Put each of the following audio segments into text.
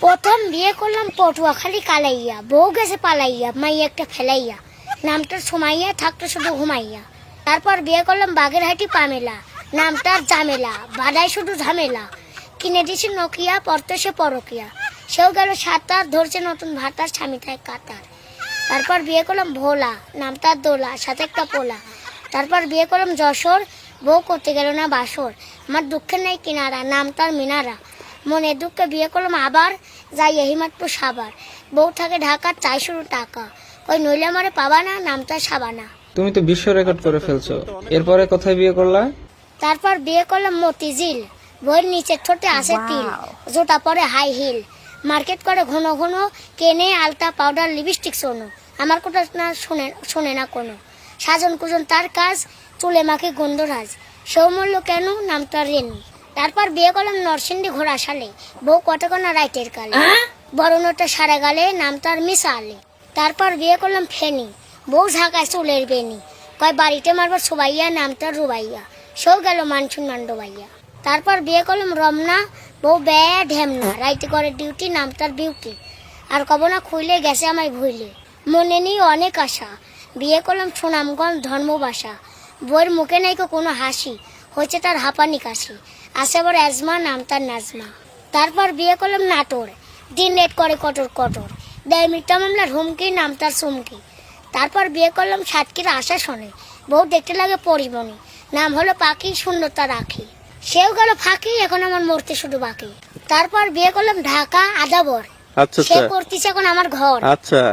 প্রথম বিয়ে করলাম পটুয়াখালী কালাইয়া, বউ গেছে পালাইয়া, মাইয়া একটা ফেলাইয়া, নামটার সুমাইয়া, থাকতো শুধু ঘুমাইয়া। তারপর বিয়ে করলাম বাগেরহাটি পামেলা, নামটার জামেলা, বাদায় শুধু ঝামেলা। কিনে দিয়েছি নোকিয়া, পড়তো সে পরকিয়া, সেও গেল সাঁতার, ধরছে নতুন ভাতার, স্বামী থাকে কাতার। তারপর বিয়ে করলাম ভোলা, নামটার দোলা, সাথে একটা পোলা। তারপর বিয়ে করলাম যশোর, বউ করতে গেল না বাসর, আমার দুঃখের নাই কিনারা, নামটার মিনারা। মনে দুঃখে বিয়ে করলাম আবার, যাই হিমাতপুর সাবার, বউ থাকে ঢাকা, চাই শুরু টাকা, ওই নইলে আমারে পাবা না, নামটা সাবানা। তুমি তো বিশ্ব রেকর্ড করে ফেলছো। এরপরে কোথায় বিয়ে করলা? তারপর বিয়ে করলাম মতিঝিল, বইয়ের নিচের ঠোঁটে আসে তিল, জোটা পরে হাই হিল, মার্কেট করে ঘন ঘন, কেনে আলতা পাউডার লিপস্টিক সোনো, আমার কথা না শোনে না কোনো, সাজন কুজন তার কাজ, চুলে মাখে গন্ধরাজ, সেও মূল্য কেন, নামটা রেনু। তারপর বিয়ে করলাম নরসিংদী ঘোড়াশালে, বউ কটকনা রাইটের কালে, বড় নোটা সারা গালে, নামটার মিশা আলে। তারপর বিয়ে করলাম ফেনি, বউ ঝাঁকায় চুলের বেনি, কয় বাড়িতে মারবার সবাইয়া, নামটার রুবাইয়া, সেও গেল মানসুন মান্ডবাইয়া। তারপর বিয়ে করলাম রমনা, বউ ব্যয়া ঢেমনা, রাইতে করে ডিউটি, নামটার বিউটি, আর কব না খুইলে গেছে আমায় ভুইলে, মনে নেই অনেক আশা। বিয়ে করলাম সুনামগঞ্জ ধর্মবাসা, বইয়ের মুখে নাই কোনো হাসি, হয়েছে তার হাঁপানি কাশি, আসে আবার অ্যাজমা, নামটার নাজমা। তারপর বিয়ে করলাম নাটোর, দিন রেট করে কটর কটর, দেয় মিথ্যা মামলার হুমকি, নামটার চুমকি। তারপর বিয়ে করলাম সাতক্ষীরা আশাসনে, বউ দেখতে লাগে পরিমণি, নাম হলো পাখি, সুন্দরতা রাখি, সেও গেল ফাঁকি, এখন আমার মরতে শুধু বাকি। তারপর বিয়ে করলাম ঢাকা আদাবর, সে করতেছে এখন আমার ঘর,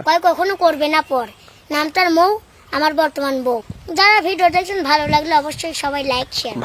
কয় কখনো করবে না পর, নামটার মৌ, আমার বর্তমান বউ। যারা ভিডিও দেখছেন ভালো লাগলে অবশ্যই সবাই লাইক শেয়ার।